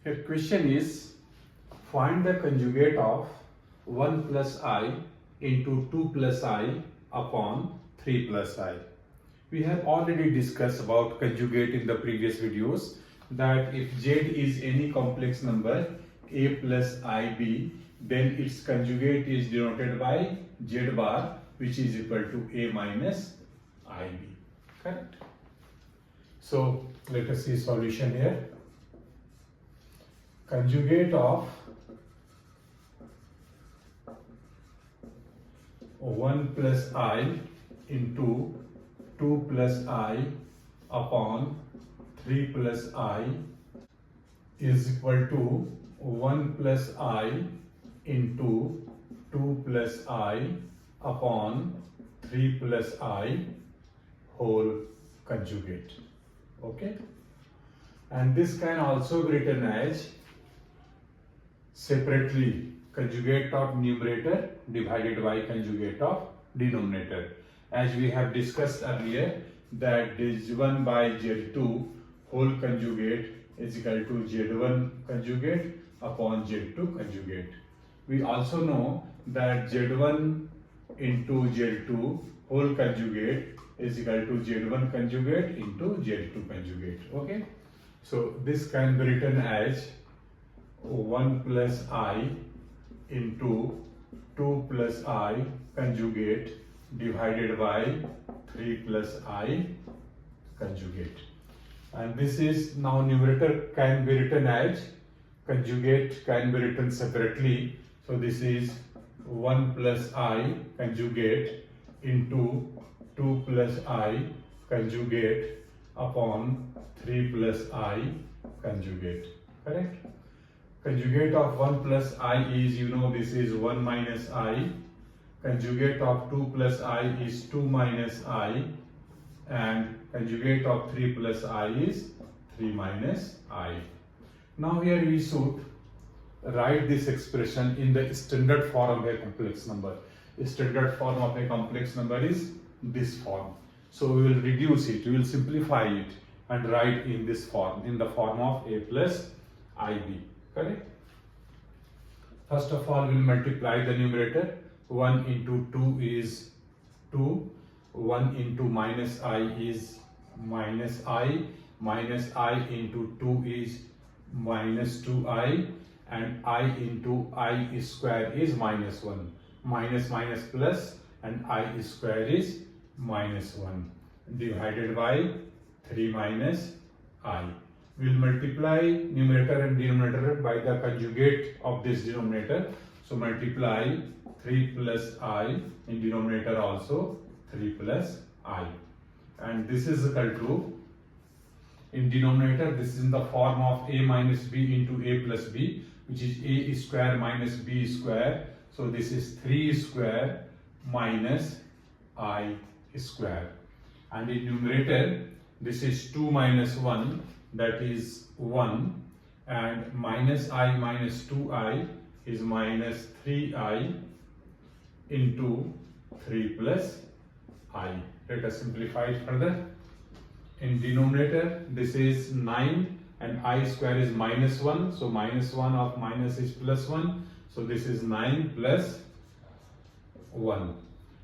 Here question is, find the conjugate of 1 plus I into 2 plus I upon 3 plus I. We have already discussed about conjugate in the previous videos, that if Z is any complex number A plus IB, then its conjugate is denoted by Z bar, which is equal to A minus IB. Correct? So let us see solution here. Conjugate of 1 plus I into 2 plus I upon 3 plus I is equal to 1 plus I into 2 plus I upon 3 plus I whole conjugate. Okay? And this can also be written as separately conjugate of numerator divided by conjugate of denominator. As we have discussed earlier, that Z1 by Z2 whole conjugate is equal to Z1 conjugate upon Z2 conjugate. We also know that Z1 into Z2 whole conjugate is equal to Z1 conjugate into Z2 conjugate. Okay? So this can be written as 1 plus I into 2 plus I conjugate divided by 3 plus I conjugate. And this is now numerator can be written as conjugate can be written separately. So this is 1 plus I conjugate into 2 plus I conjugate upon 3 plus I conjugate. Correct? Conjugate of 1 plus I is, this is 1 minus I. Conjugate of 2 plus I is 2 minus I. And conjugate of 3 plus I is 3 minus I. Now here we should write this expression in the standard form of a complex number. The standard form of a complex number is this form. So we will reduce it, we will simplify it and write in this form, in the form of A plus IB. Correct? First of all, we will multiply the numerator. 1 into 2 is 2. 1 into minus I is minus I. Minus I into 2 is minus 2I. And I into I square is minus 1. Minus minus plus and I square is minus 1. Divided by 3 minus I. We will multiply numerator and denominator by the conjugate of this denominator. So multiply 3 plus I in denominator also 3 plus I. And this is equal to, in denominator this is in the form of A minus B into A plus B, which is A square minus B square. So this is 3 square minus I square. And in numerator this is 2 minus 1, that is 1, and minus I minus 2I is minus 3I into 3 plus I. Let us simplify it further. In denominator this is 9 and I square is minus 1, so minus 1 of minus is plus 1, so this is 9 plus 1.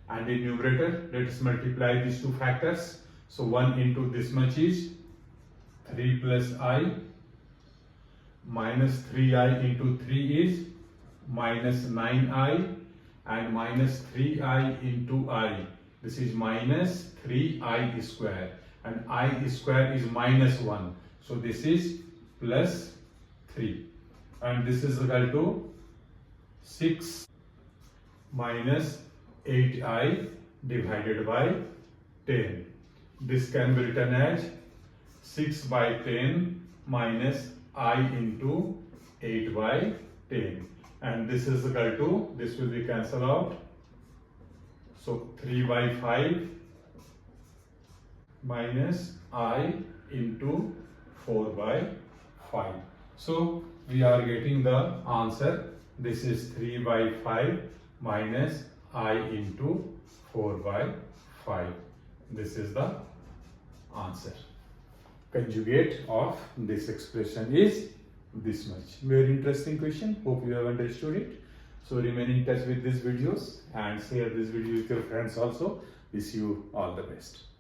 And in numerator, let us multiply these two factors. So 1 into this much is 3 plus I, minus 3I into 3 is minus 9I, and minus 3I into I, this is minus 3I square, and I square is minus 1, so this is plus 3, and this is equal to 6 minus 8I divided by 10. This can be written as 6 by 10 minus I into 8 by 10. And this is equal to, this will be cancelled out. So 3 by 5 minus I into 4 by 5. So we are getting the answer. This is 3 by 5 minus I into 4 by 5. This is the answer. Conjugate of this expression is this much. Very interesting question. Hope you have understood it. So remain in touch with these videos and share this video with your friends also. Wish you all the best.